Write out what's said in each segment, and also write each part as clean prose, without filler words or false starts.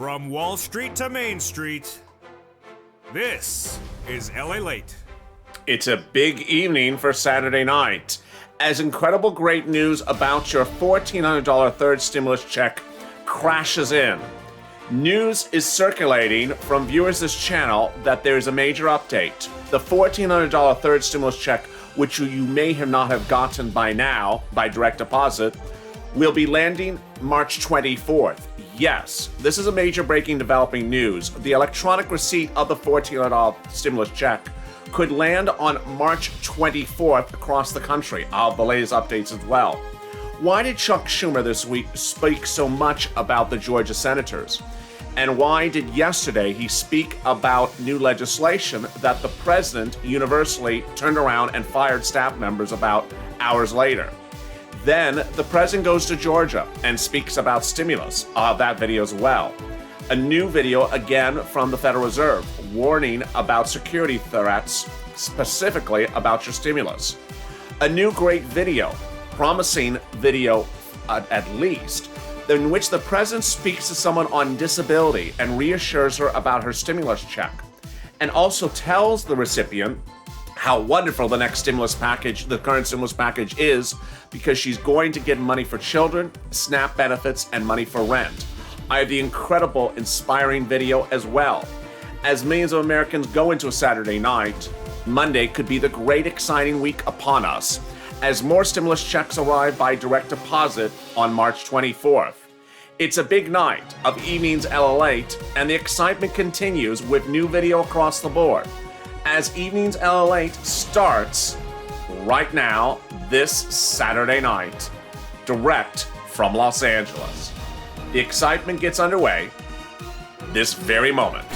From Wall Street to Main Street, this is Lalate. It's a big evening for Saturday night, as incredible great news about your $1,400 third stimulus check crashes in. News is circulating from viewers of this channel that there's a major update. The $1,400 third stimulus check, which you may not have gotten by now by direct deposit, will be landing March 24th. Yes, this is a major breaking developing news. The electronic receipt of the $1,400 stimulus check could land on March 24th across the country. I'll have the latest updates as well. Why did Chuck Schumer this week speak so much about the Georgia senators? And why did yesterday he speak about new legislation that the president universally turned around and fired staff members about hours later? Then the president goes to Georgia and speaks about stimulus. I'll have that video as well. A new video again from the Federal Reserve warning about security threats, specifically about your stimulus. A new great video, promising video at least, in which the president speaks to someone on disability and reassures her about her stimulus check, and also tells the recipient how wonderful the next stimulus package, the current stimulus package is, because she's going to get money for children, SNAP benefits, and money for rent. I have the incredible, inspiring video as well. As millions of Americans go into a Saturday night, Monday could be the great exciting week upon us, as more stimulus checks arrive by direct deposit on March 24th. It's a big night of evenings Lalate, and the excitement continues with new video across the board. As Evenings Lalate starts right now, this Saturday night, direct from Los Angeles. The excitement gets underway this very moment.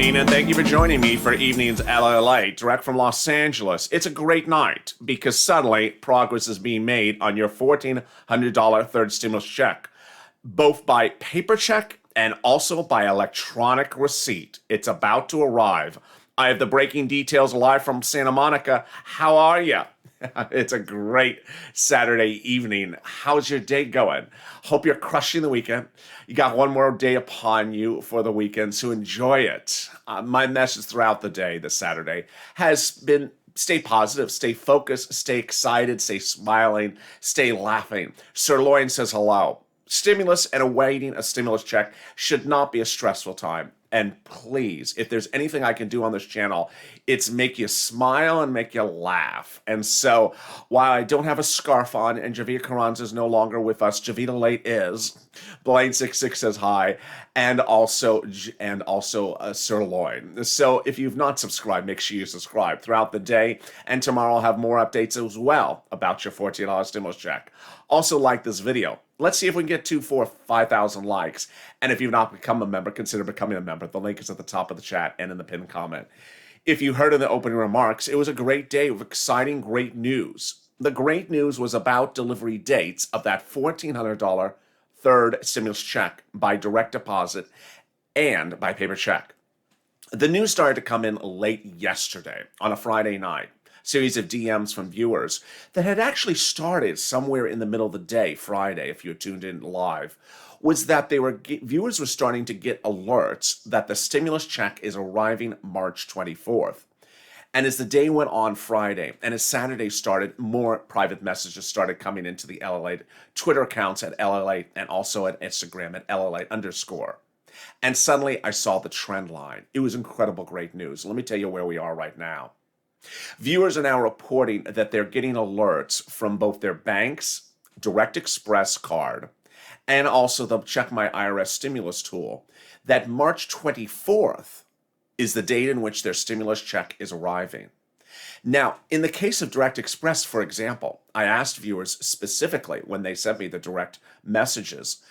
And thank you for joining me for Evenings Lalate, direct from Los Angeles. It's a great night because suddenly progress is being made on your $1,400 third stimulus check, both by paper check and also by electronic receipt. It's about to arrive. I have the breaking details live from Santa Monica. How are you? It's a great Saturday evening. How's your day going? Hope you're crushing the weekend. You got one more day upon you for the weekend, so enjoy it. My message throughout the day this Saturday has been stay positive, stay focused, stay excited, stay smiling, stay laughing. Sirloin says hello. Stimulus and awaiting a stimulus check should not be a stressful time. And please, if there's anything I can do on this channel, it's make you smile and make you laugh. And so, while I don't have a scarf on and Javier Carranza is no longer with us, Javita Late is. Blaine66 says hi, and also Sirloin. So if you've not subscribed, make sure you subscribe throughout the day. And tomorrow I'll have more updates as well about your $14 stimulus check. Also like this video. Let's see if we can get 5,000 likes. And if you've not become a member, consider becoming a member. The link is at the top of the chat and in the pinned comment. If you heard in the opening remarks, it was a great day of exciting, great news. The great news was about delivery dates of that $1,400 third stimulus check by direct deposit and by paper check. The news started to come in late yesterday on a Friday night. Series of DMs from viewers that had actually started somewhere in the middle of the day, Friday, if you tuned in live, was that viewers were starting to get alerts that the stimulus check is arriving March 24th. And as the day went on Friday and as Saturday started, more private messages started coming into the Lalate Twitter accounts at Lalate and also at Instagram at Lalate_. And suddenly I saw the trend line. It was incredible, great news. Let me tell you where we are right now. Viewers are now reporting that they're getting alerts from both their bank's Direct Express card and also the Check My IRS stimulus tool that March 24th is the date in which their stimulus check is arriving. Now, in the case of Direct Express, for example, I asked viewers specifically when they sent me the direct messages,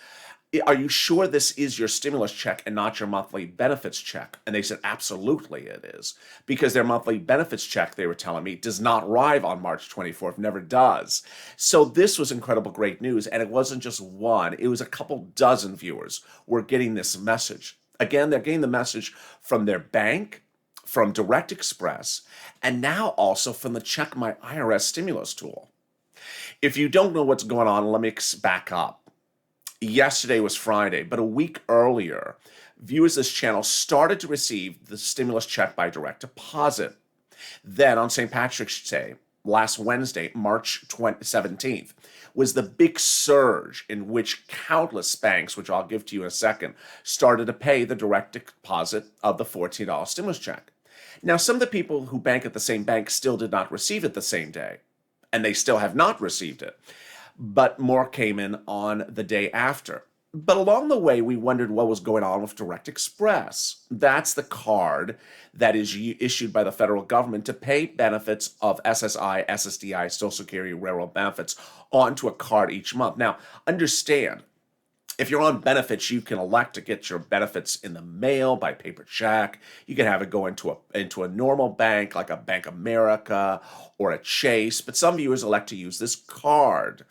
Are you sure this is your stimulus check and not your monthly benefits check? And they said, absolutely it is. Because their monthly benefits check, they were telling me, does not arrive on March 24th, never does. So this was incredible great news. And it wasn't just one, it was a couple dozen viewers were getting this message. Again, they're getting the message from their bank, from Direct Express, and now also from the Check My IRS stimulus tool. If you don't know what's going on, let me back up. Yesterday was Friday, but a week earlier, viewers of this channel started to receive the stimulus check by direct deposit. Then on St. Patrick's Day, last Wednesday, March 17th, was the big surge in which countless banks, which I'll give to you in a second, started to pay the direct deposit of the $14 stimulus check. Now, some of the people who bank at the same bank still did not receive it the same day, and they still have not received it. But more came in on the day after. But along the way, we wondered what was going on with Direct Express. That's the card that is issued by the federal government to pay benefits of SSI, SSDI, Social Security, railroad benefits onto a card each month. Now, understand, if you're on benefits, you can elect to get your benefits in the mail by paper check. You can have it go into a normal bank like a Bank America or a Chase, but some viewers elect to use this card.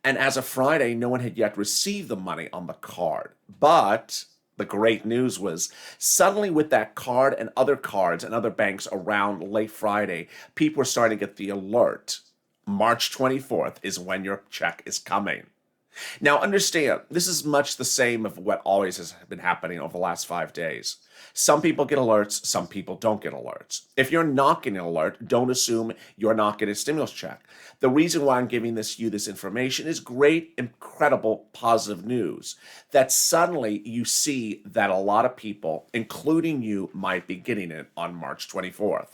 And as of Friday, no one had yet received the money on the card. But the great news was suddenly with that card and other cards and other banks around late Friday, people were starting to get the alert. March 24th is when your check is coming. Now understand, this is much the same of what always has been happening over the last 5 days. Some people get alerts, some people don't get alerts. If you're not getting an alert, don't assume you're not getting a stimulus check. The reason why I'm giving you this information is great, incredible, positive news. That suddenly you see that a lot of people, including you, might be getting it on March 24th.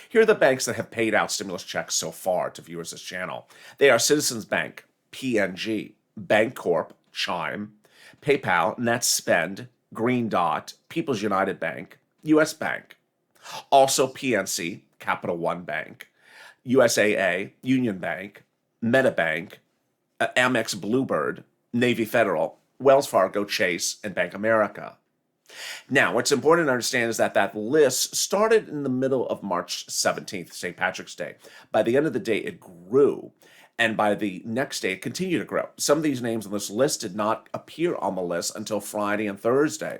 Here are the banks that have paid out stimulus checks so far to viewers of this channel. They are Citizens Bank, PNG, Bancorp, Chime, PayPal, NetSpend, Green Dot, People's United Bank, US Bank. Also PNC, Capital One Bank, USAA, Union Bank, MetaBank, Amex Bluebird, Navy Federal, Wells Fargo, Chase, and Bank America. Now, what's important to understand is that list started in the middle of March 17th, St. Patrick's Day. By the end of the day, it grew. And by the next day, it continued to grow. Some of these names on this list did not appear on the list until Friday and Thursday.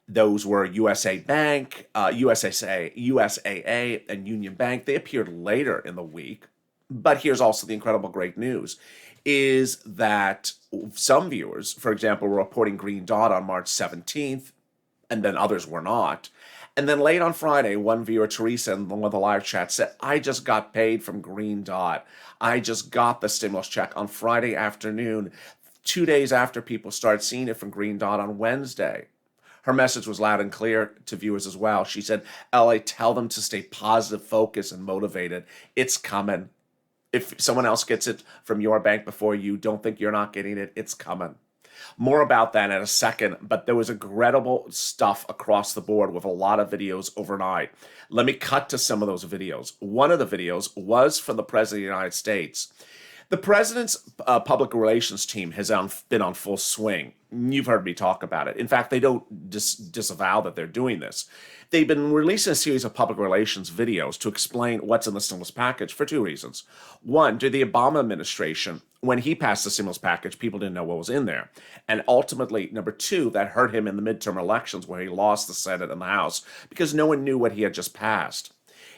Those were USA Bank, USAA, and Union Bank. They appeared later in the week. But here's also the incredible great news, is that some viewers, for example, were reporting Green Dot on March 17th, and then others were not. And then late on Friday, one viewer, Teresa, in one of the live chats said, I just got paid from Green Dot. I just got the stimulus check on Friday afternoon, 2 days after people started seeing it from Green Dot on Wednesday. Her message was loud and clear to viewers as well. She said, LA, tell them to stay positive, focused, and motivated. It's coming. If someone else gets it from your bank before you, don't think you're not getting it. It's coming. More about that in a second, but there was incredible stuff across the board with a lot of videos overnight. Let me cut to some of those videos. One of the videos was from the President of the United States. The President's public relations team has been on full swing. You've heard me talk about it. In fact, they don't disavow that they're doing this. They've been releasing a series of public relations videos to explain what's in the stimulus package for two reasons. One, during the Obama administration, when he passed the stimulus package, people didn't know what was in there. And ultimately, number two, that hurt him in the midterm elections where he lost the Senate and the House because no one knew what he had just passed.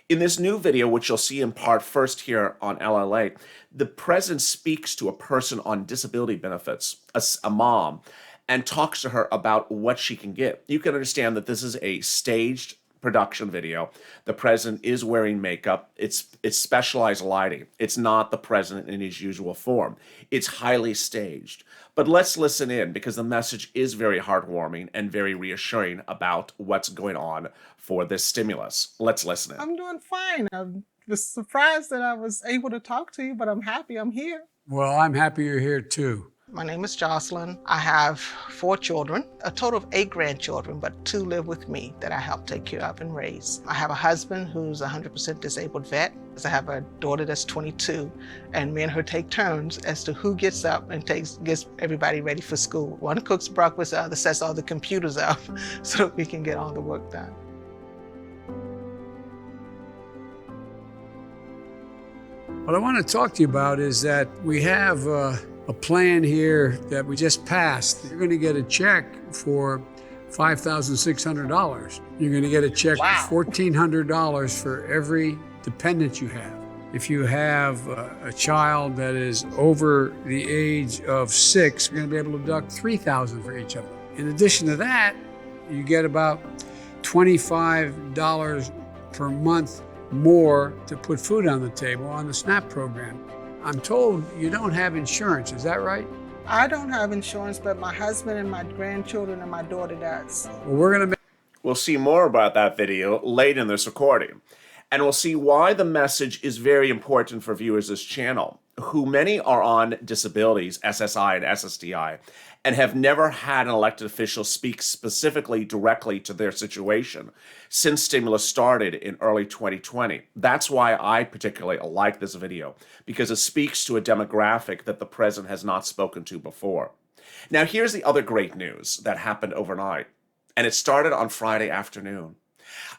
In this new video, which you'll see in part first here on LLA, the president speaks to a person on disability benefits, a mom, and talks to her about what she can get. You can understand that this is a staged production video. The president is wearing makeup. It's specialized lighting. It's not the president in his usual form. It's highly staged. But let's listen in because the message is very heartwarming and very reassuring about what's going on for this stimulus. Let's listen in. I'm doing fine. I was surprised that I was able to talk to you, but I'm happy I'm here. Well, I'm happy you're here too. My name is Jocelyn. I have 4 children, a total of 8 grandchildren, but 2 live with me that I help take care of and raise. I have a husband who's a 100% disabled vet. I have a daughter that's 22, and me and her take turns as to who gets up and gets everybody ready for school. One cooks breakfast, the other sets all the computers up so that we can get all the work done. What I want to talk to you about is that we have a plan here that we just passed. You're going to get a check for $5,600. You're going to get a check for $1,400 for every dependent you have. If you have a child that is over the age of 6, you're going to be able to deduct $3,000 for each of them. In addition to that, you get about $25 per month more to put food on the table on the SNAP program. I'm told you don't have insurance, is that right? I don't have insurance, but my husband and my grandchildren and my daughter does. Well, We'll see more about that video late in this recording. And we'll see why the message is very important for viewers of this channel, who many are on disabilities, SSI and SSDI, and have never had an elected official speak specifically directly to their situation since stimulus started in early 2020. That's why I particularly like this video, because it speaks to a demographic that the president has not spoken to before. Now, here's the other great news that happened overnight, and it started on Friday afternoon.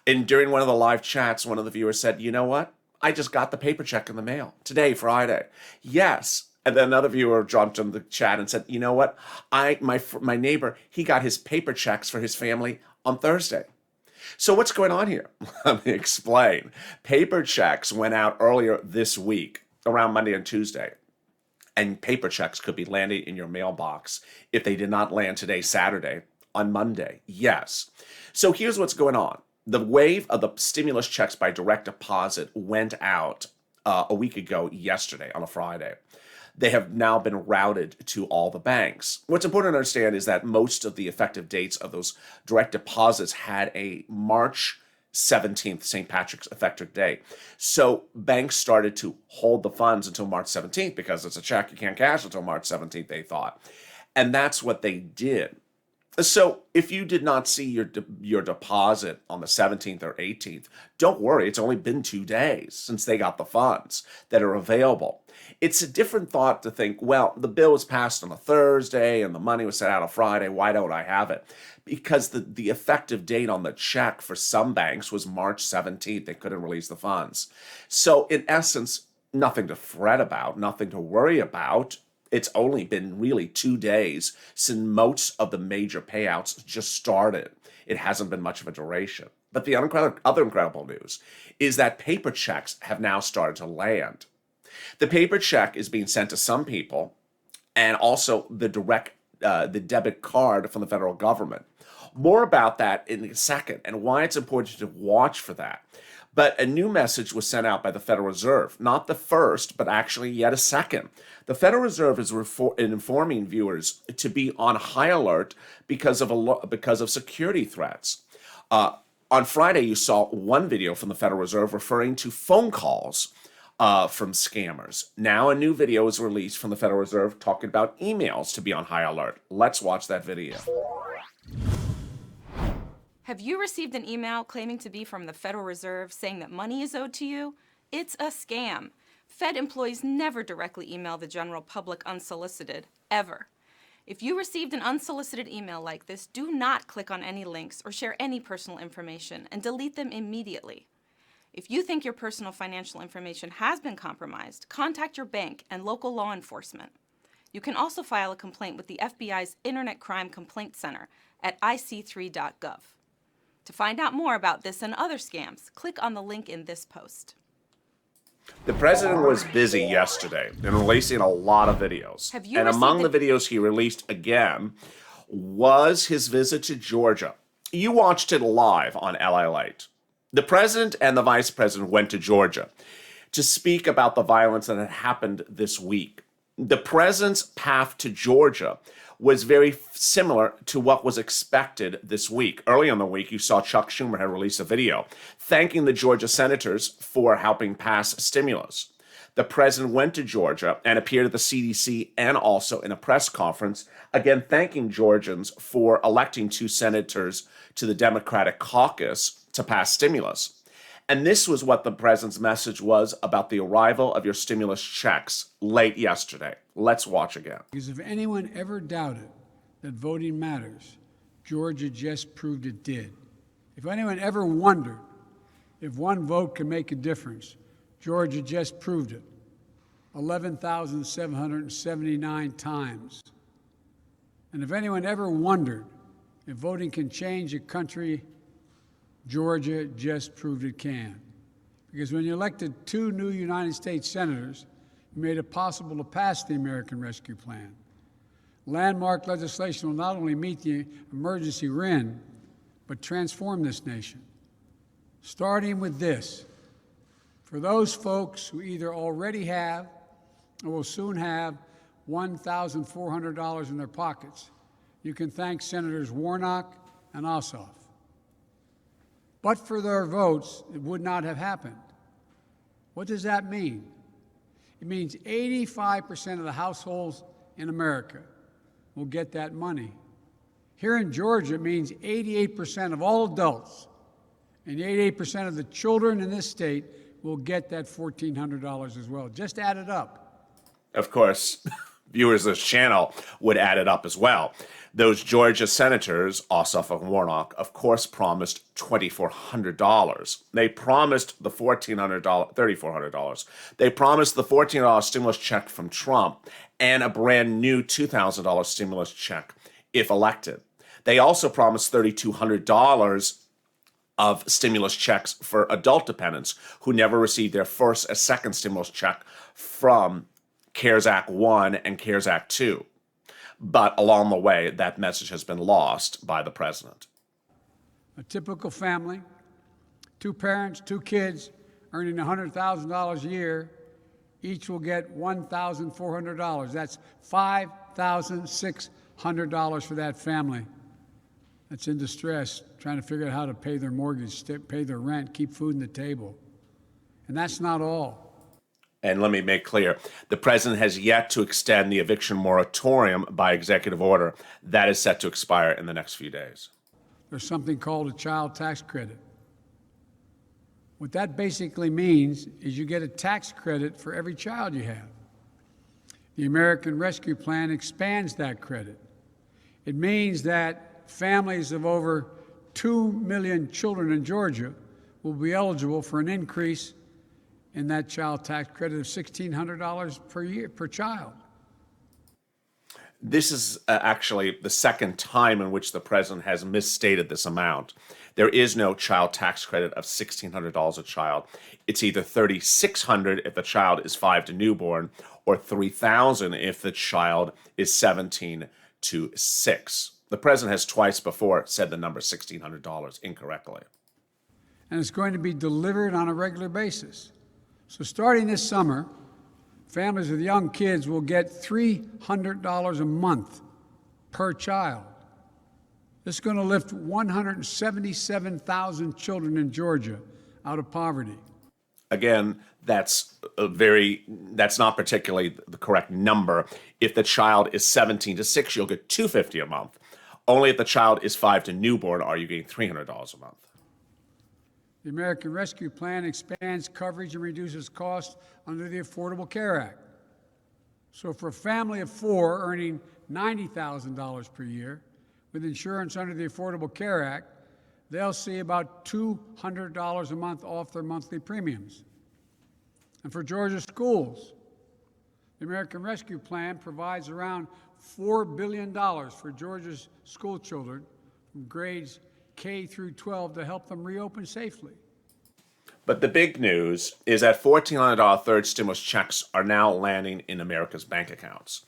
And during one of the live chats, one of the viewers said, "You know what? I just got the paper check in the mail today, Friday." Yes. And then another viewer jumped in the chat and said, "You know what? My neighbor, he got his paper checks for his family on Thursday." So what's going on here? Let me explain. Paper checks went out earlier this week, around Monday and Tuesday. And paper checks could be landing in your mailbox if they did not land today, Saturday, on Monday. Yes. So here's what's going on. The wave of the stimulus checks by direct deposit went out a week ago yesterday on a Friday. They have now been routed to all the banks. What's important to understand is that most of the effective dates of those direct deposits had a March 17th, St. Patrick's effective day. So banks started to hold the funds until March 17th because it's a check you can't cash until March 17th, they thought. And that's what they did. So if you did not see your deposit on the 17th or 18th, don't worry. It's only been 2 days since they got the funds that are available. It's a different thought to think, well, the bill was passed on a Thursday and the money was sent out on Friday. Why don't I have it? Because the effective date on the check for some banks was March 17th. They couldn't release the funds. So in essence, nothing to fret about, nothing to worry about. It's only been really 2 days since most of the major payouts just started. It hasn't been much of a duration. But the other incredible news is that paper checks have now started to land. The paper check is being sent to some people, and also the debit card from the federal government. More about that in a second and why it's important to watch for that. But a new message was sent out by the Federal Reserve, not the first, but actually yet a second. The Federal Reserve is informing viewers to be on high alert because of security threats. On Friday, you saw one video from the Federal Reserve referring to phone calls from scammers. Now a new video is released from the Federal Reserve talking about emails to be on high alert. Let's watch that video. Have you received an email claiming to be from the Federal Reserve saying that money is owed to you? It's a scam. Fed employees never directly email the general public unsolicited, ever. If you received an unsolicited email like this, do not click on any links or share any personal information and delete them immediately. If you think your personal financial information has been compromised, contact your bank and local law enforcement. You can also file a complaint with the FBI's Internet Crime Complaint Center at ic3.gov. To find out more about this and other scams, click on the link in this post. The president was busy yesterday in releasing a lot of videos. And among the videos he released again was his visit to Georgia. You watched it live on Lalate. The president and the vice president went to Georgia to speak about the violence that had happened this week. The president's path to Georgia was very similar to what was expected this week. Early in the week, you saw Chuck Schumer had released a video thanking the Georgia senators for helping pass stimulus. The president went to Georgia and appeared at the CDC and also in a press conference, again thanking Georgians for electing 2 senators to the Democratic caucus to pass stimulus. And this was what the president's message was about the arrival of your stimulus checks late yesterday. Let's watch again. Because if anyone ever doubted that voting matters, Georgia just proved it did. If anyone ever wondered if one vote could make a difference, Georgia just proved it 11,779 times. And if anyone ever wondered if voting can change a country, Georgia just proved it can. Because when you elected 2 new United States senators, you made it possible to pass the American Rescue Plan. Landmark legislation will not only meet the emergency RIN, but transform this nation. Starting with this, for those folks who either already have or will soon have $1,400 in their pockets, you can thank Senators Warnock and Ossoff. But for their votes, it would not have happened. What does that mean? It means 85% of the households in America will get that money. Here in Georgia, it means 88% of all adults and 88% of the children in this state will get that $1,400 as well. Just add it up. Of course, viewers of this channel would add it up as well. Those Georgia senators, Ossoff and Warnock, of course, promised $2,400. They promised the $3,400. They promised the $1,400 stimulus check from Trump and a brand new $2,000 stimulus check if elected. They also promised $3,200 of stimulus checks for adult dependents who never received their first or second stimulus check from CARES Act 1 and CARES Act 2. But along the way, that message has been lost by the president. A typical family, 2 parents, 2 kids, earning $100,000 a year, each will get $1,400. That's $5,600 for that family that's in distress, trying to figure out how to pay their mortgage, pay their rent, keep food on the table. And that's not all. And let me make clear, the president has yet to extend the eviction moratorium by executive order. That is set to expire in the next few days. There's something called a child tax credit. What that basically means is you get a tax credit for every child you have. The American Rescue Plan expands that credit. It means that families of over 2 million children in Georgia will be eligible for an increase in that child tax credit of $1,600 per year per child. This is actually the second time in which the president has misstated this amount. There is no child tax credit of $1,600 a child. It's either $3,600 if the child is 5 to newborn, or $3,000 if the child is 17 to 6. The president has twice before said the number $1,600 incorrectly. And it's going to be delivered on a regular basis. So starting this summer, families with young kids will get $300 a month per child. This is going to lift 177,000 children in Georgia out of poverty. Again, that's not particularly the correct number. If the child is 17 to 6, you'll get $250 a month. Only if the child is 5 to newborn are you getting $300 a month. The American Rescue Plan expands coverage and reduces costs under the Affordable Care Act. So for a family of 4 earning $90,000 per year with insurance under the Affordable Care Act, they'll see about $200 a month off their monthly premiums. And for Georgia schools, the American Rescue Plan provides around $4 billion for Georgia's school children from grades K through 12 to help them reopen safely. But the big news is that $1,400 third stimulus checks are now landing in America's bank accounts.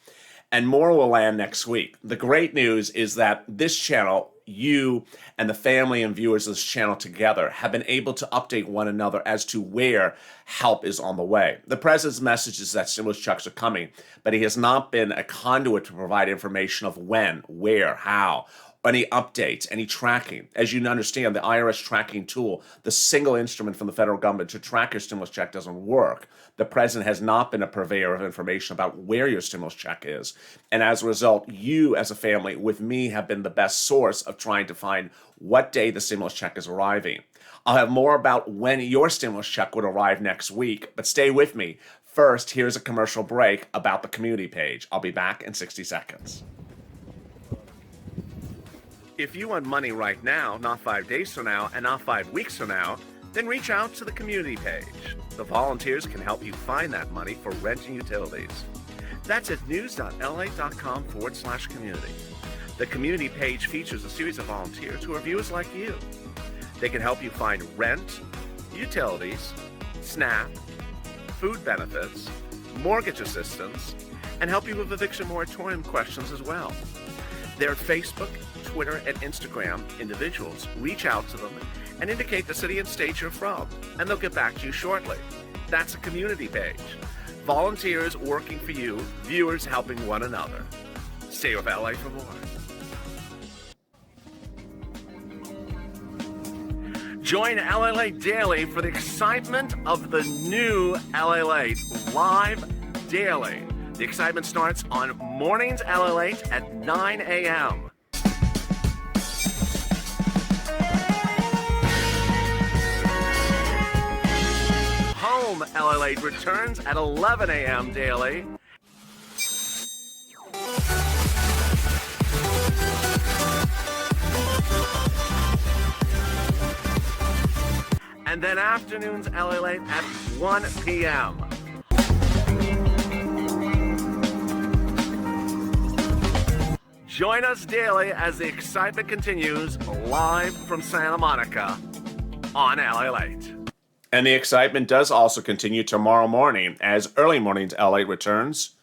And more will land next week. The great news is that this channel, you and the family and viewers of this channel together, have been able to update one another as to where help is on the way. The president's message is that stimulus checks are coming, but he has not been a conduit to provide information of when, where, how, any updates, any tracking. As you understand, the IRS tracking tool, the single instrument from the federal government to track your stimulus check, doesn't work. The president has not been a purveyor of information about where your stimulus check is. And as a result, you as a family with me have been the best source of trying to find what day the stimulus check is arriving. I'll have more about when your stimulus check would arrive next week, but stay with me. First, here's a commercial break about the community page. I'll be back in 60 seconds. If you want money right now, not 5 days from now, and not 5 weeks from now, then reach out to the community page. The volunteers can help you find that money for rent and utilities. That's at news.lalate.com/community. The community page features a series of volunteers who are viewers like you. They can help you find rent, utilities, SNAP, food benefits, mortgage assistance, and help you with eviction moratorium questions as well. Their Facebook, Twitter, and Instagram individuals reach out to them and indicate the city and state you're from, and they'll get back to you shortly. That's a community page. Volunteers working for you, viewers helping one another. Stay with LA for more. Join Lalate Daily for the excitement of the new Lalate live daily. The excitement starts on Mornings Lalate at 9 a.m. Home Lalate returns at 11 a.m. daily. And then afternoons Lalate at 1 p.m. Join us daily as the excitement continues live from Santa Monica on Lalate. And the excitement does also continue tomorrow morning as Early Mornings Lalate returns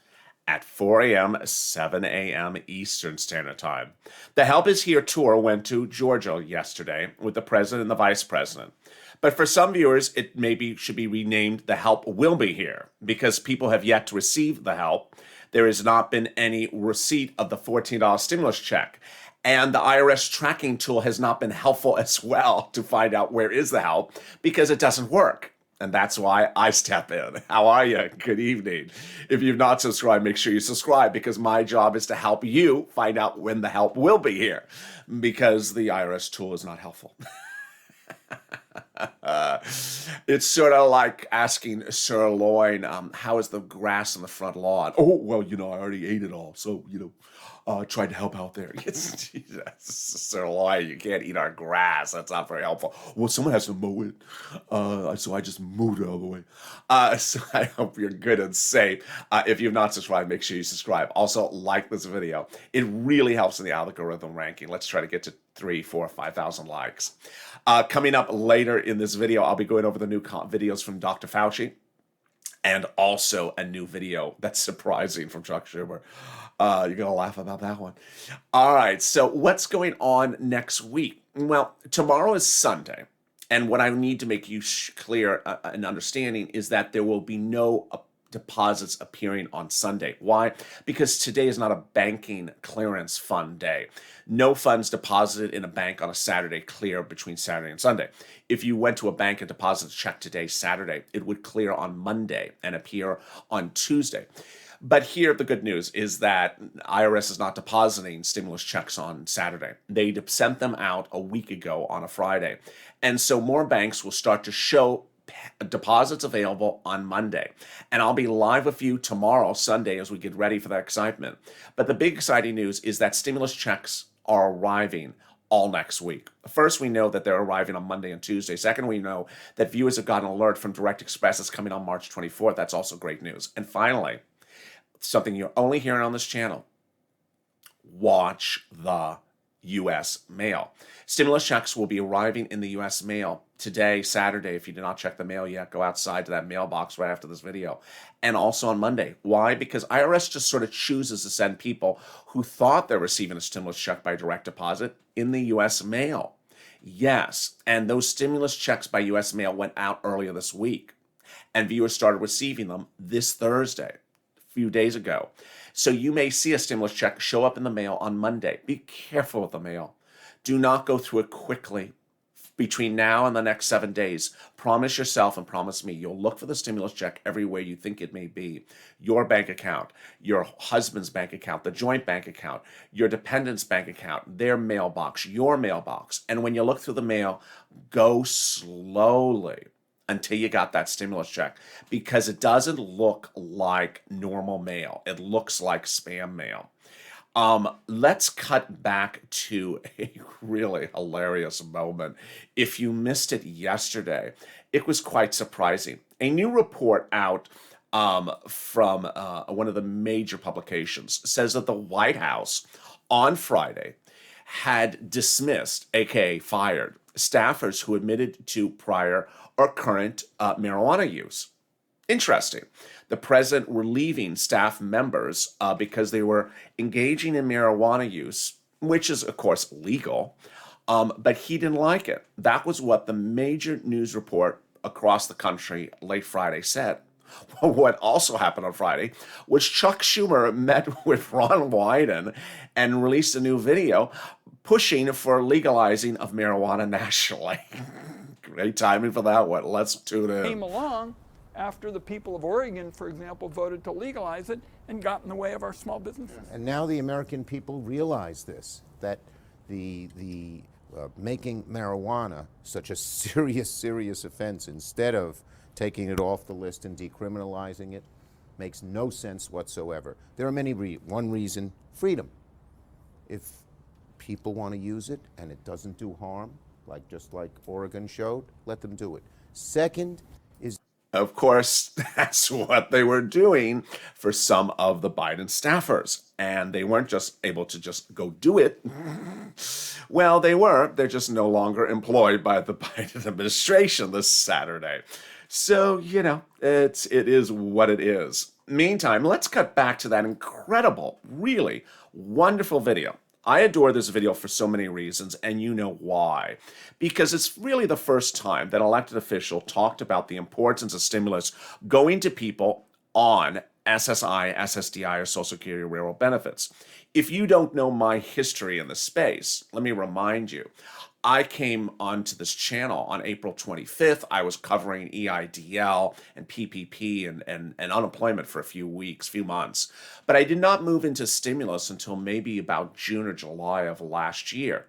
at 4 a.m., 7 a.m. Eastern Standard Time. The Help Is Here tour went to Georgia yesterday with the president and the vice president. But for some viewers, it maybe should be renamed The Help Will Be Here because people have yet to receive the help. There has not been any receipt of the $14 stimulus check. And the IRS tracking tool has not been helpful as well to find out where is the help because it doesn't work. And that's why I step in. How are you? Good evening. If you've not subscribed, make sure you subscribe because my job is to help you find out when the help will be here because the IRS tool is not helpful. It's sort of like asking sirloin, how is the grass on the front lawn? Oh, well, I already ate it all. So, tried to help out there. Yes, sirloin, you can't eat our grass. That's not very helpful. Well, someone has to mow it. So I just moved it all the way. So I hope you're good and safe. If you've not subscribed, make sure you subscribe. Also, like this video. It really helps in the algorithm ranking. Let's try to get to 3,000, 4,000, 5,000 likes. Coming up later in this video, I'll be going over the new videos from Dr. Fauci and also a new video that's surprising from Chuck Schumer. You're going to laugh about that one. All right, so what's going on next week? Well, tomorrow is Sunday, and what I need to make you clear and understanding is that there will be no deposits appearing on Sunday. Why? Because today is not a banking clearance fund day. No funds deposited in a bank on a Saturday clear between Saturday and Sunday. If you went to a bank and deposited a check today, Saturday, it would clear on Monday and appear on Tuesday. But here, the good news is that IRS is not depositing stimulus checks on Saturday. They sent them out a week ago on a Friday. And so more banks will start to show deposits available on Monday. And I'll be live with you tomorrow, Sunday, as we get ready for that excitement. But the big exciting news is that stimulus checks are arriving all next week. First, we know that they're arriving on Monday and Tuesday. Second, we know that viewers have gotten an alert from Direct Express that's coming on March 24th. That's also great news. And finally, something you're only hearing on this channel, watch the U.S. mail. Stimulus checks will be arriving in the U.S. mail today, Saturday. If you did not check the mail yet, go outside to that mailbox right after this video. And also on Monday. Why? Because IRS just sort of chooses to send people who thought they're receiving a stimulus check by direct deposit in the U.S. mail. Yes, and those stimulus checks by U.S. mail went out earlier this week. And viewers started receiving them this Thursday. few days ago. So you may see a stimulus check show up in the mail on Monday. Be careful with the mail. Do not go through it quickly. Between now and the next 7 days, promise yourself and promise me you'll look for the stimulus check everywhere you think it may be. Your bank account, your husband's bank account, the joint bank account, your dependent's bank account, their mailbox, your mailbox. And when you look through the mail, go slowly until you got that stimulus check, because it doesn't look like normal mail. It looks like spam mail. Let's cut back to a really hilarious moment. If you missed it yesterday, it was quite surprising. A new report out from one of the major publications says that the White House on Friday had dismissed, aka fired, staffers who admitted to prior or current marijuana use. Interesting. The president relieving staff members because they were engaging in marijuana use, which is, of course, legal, but he didn't like it. That was what the major news report across the country late Friday said. What also happened on Friday was Chuck Schumer met with Ron Wyden and released a new video pushing for legalizing of marijuana nationally. Great timing for that one. Let's tune in. Came along after the people of Oregon, for example, voted to legalize it and got in the way of our small businesses. And now the American people realize this, that the making marijuana such a serious offense, instead of taking it off the list and decriminalizing it, makes no sense whatsoever. There are many one reason, freedom. If people want to use it and it doesn't do harm, just like Oregon showed, let them do it. Second is, of course, that's what they were doing for some of the Biden staffers. And they weren't just able to just go do it. Well, they were. They're just no longer employed by the Biden administration this Saturday. So, it is what it is. Meantime, let's cut back to that incredible, really wonderful video. I adore this video for so many reasons, and you know why. Because it's really the first time that an elected official talked about the importance of stimulus going to people on SSI, SSDI, or Social Security Railroad benefits. If you don't know my history in the space, let me remind you. I came onto this channel on April 25th. I was covering EIDL and PPP and unemployment for a few months. But I did not move into stimulus until maybe about June or July of last year.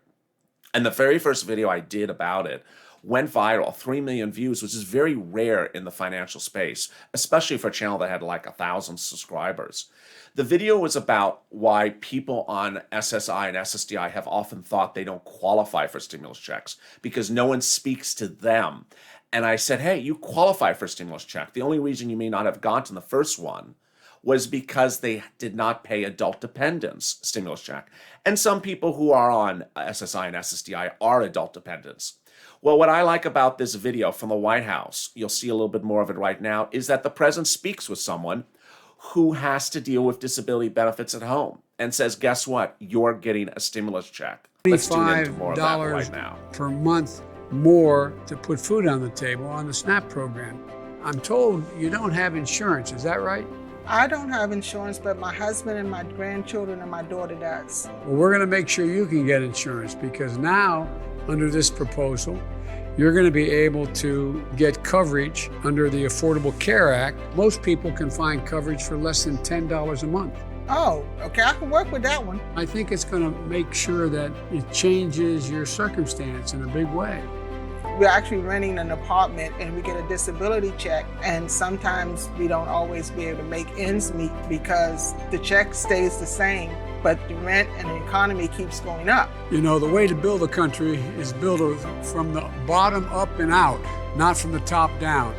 And the very first video I did about it went viral, 3 million views, which is very rare in the financial space, especially for a channel that had like 1,000 subscribers. The video was about why people on SSI and SSDI have often thought they don't qualify for stimulus checks because no one speaks to them. And I said, hey, you qualify for a stimulus check. The only reason you may not have gotten the first one was because they did not pay adult dependents stimulus check. And some people who are on SSI and SSDI are adult dependents. Well, what I like about this video from the White House, you'll see a little bit more of it right now, is that the president speaks with someone who has to deal with disability benefits at home and says, guess what? You're getting a stimulus check. Let's tune into more of that right now. Per month more to put food on the table on the SNAP program. I'm told you don't have insurance, is that right? I don't have insurance, but my husband and my grandchildren and my daughter does. Well, we're going to make sure you can get insurance because now, under this proposal, you're going to be able to get coverage under the Affordable Care Act. Most people can find coverage for less than $10 a month. Oh, okay, I can work with that one. I think it's going to make sure that it changes your circumstance in a big way. We're actually renting an apartment and we get a disability check, and sometimes we don't always be able to make ends meet because the check stays the same, but the rent and the economy keeps going up. You know, the way to build a country is build from the bottom up and out, not from the top down.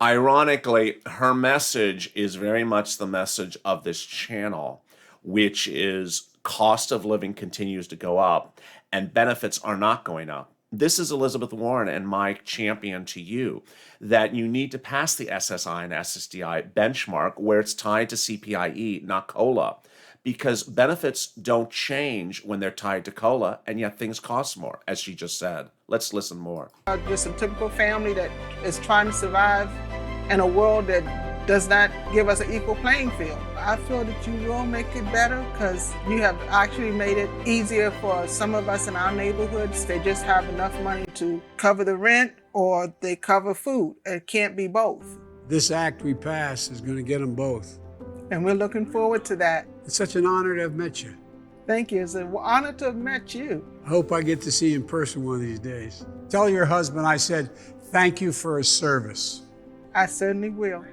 Ironically, her message is very much the message of this channel, which is cost of living continues to go up and benefits are not going up. This is Elizabeth Warren and my champion to you, that you need to pass the SSI and SSDI benchmark where it's tied to CPIE, not COLA, because benefits don't change when they're tied to COLA, and yet things cost more, as she just said. Let's listen more. Just a typical family that is trying to survive in a world that does not give us an equal playing field. I feel that you will make it better because you have actually made it easier for some of us in our neighborhoods. They just have enough money to cover the rent or they cover food. It can't be both. This act we pass is going to get them both. And we're looking forward to that. It's such an honor to have met you. Thank you. It's an honor to have met you. I hope I get to see you in person one of these days. Tell your husband I said thank you for his service. I certainly will.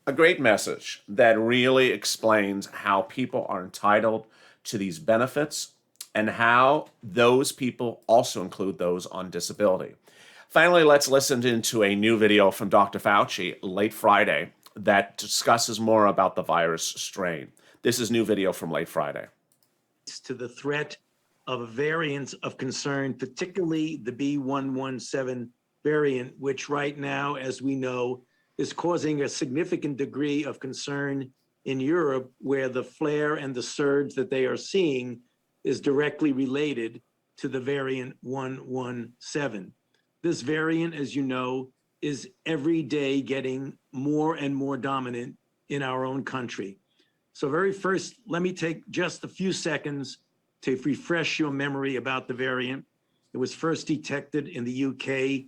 A great message that really explains how people are entitled to these benefits and how those people also include those on disability. Finally, let's listen into a new video from Dr. Fauci late Friday that discusses more about the virus strain. This is new video from late Friday. To the threat of a variant of concern, particularly the B.1.1.7 variant, which right now, as we know, is causing a significant degree of concern in Europe, where the flare and the surge that they are seeing is directly related to the variant 1.1.7. This variant, as you know, is every day getting more and more dominant in our own country. So very first, let me take just a few seconds to refresh your memory about the variant. It was first detected in the UK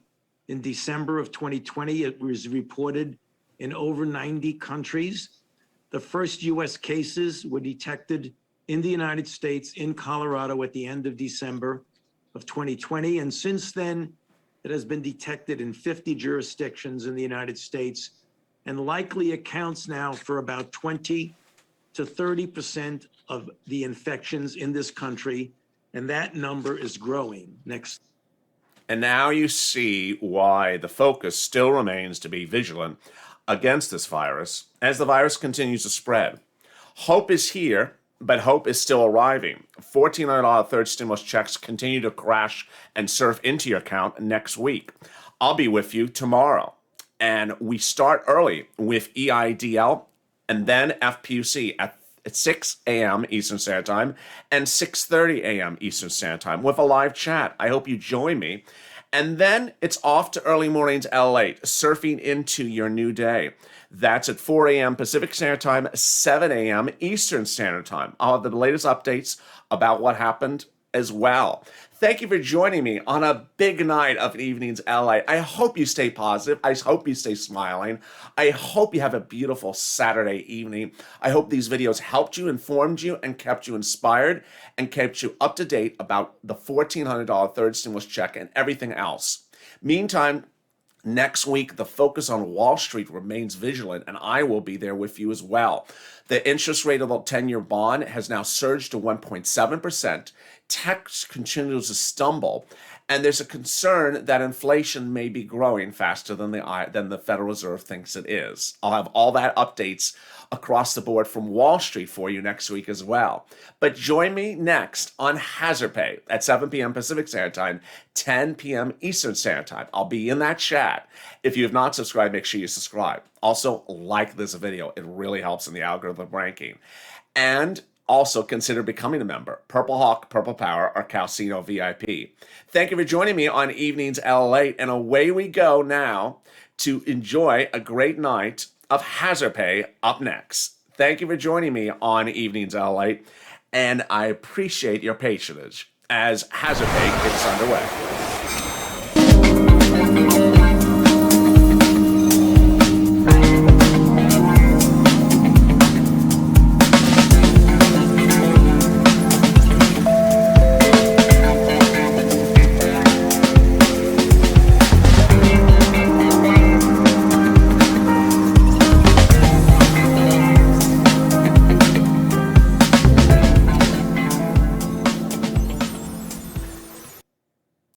in December of 2020. It was reported in over 90 countries. The first US cases were detected in the United States, in Colorado, at the end of December of 2020. And since then, it has been detected in 50 jurisdictions in the United States and likely accounts now for about 20 to 30% of the infections in this country. And that number is growing. Next. And now you see why the focus still remains to be vigilant against this virus as the virus continues to spread. Hope is here, but hope is still arriving. $1,400 third stimulus checks continue to crash and surf into your account next week. I'll be with you tomorrow. And we start early with EIDL and then FPUC at 6 a.m. Eastern Standard Time and 6:30 a.m. Eastern Standard Time with a live chat. I hope you join me. And then it's off to early mornings Lalate, surfing into your new day. That's at 4 a.m. Pacific Standard Time, 7 a.m. Eastern Standard Time. I'll have the latest updates about what happened as well. Thank you for joining me on a big night of Evenings LA. I hope you stay positive. I hope you stay smiling. I hope you have a beautiful Saturday evening. I hope these videos helped you, informed you, and kept you inspired and kept you up to date about the $1,400 third stimulus check and everything else. Meantime, next week, the focus on Wall Street remains vigilant, and I will be there with you as well. The interest rate of the 10-year bond has now surged to 1.7%. Tech continues to stumble, and there's a concern that inflation may be growing faster than the Federal Reserve thinks it is. I'll have all that updates across the board from Wall Street for you next week as well. But join me next on Hazard Pay at 7 p.m. Pacific Standard Time, 10 p.m. Eastern Standard Time. I'll be in that chat. If you have not subscribed, make sure you subscribe. Also, like this video. It really helps in the algorithm ranking. And also consider becoming a member. Purple Hawk, Purple Power, or Calcino VIP. Thank you for joining me on Evenings L8. And away we go now to enjoy a great night of Hazard Pay up next. Thank you for joining me on Evenings L8. And I appreciate your patronage as Hazard Pay gets underway.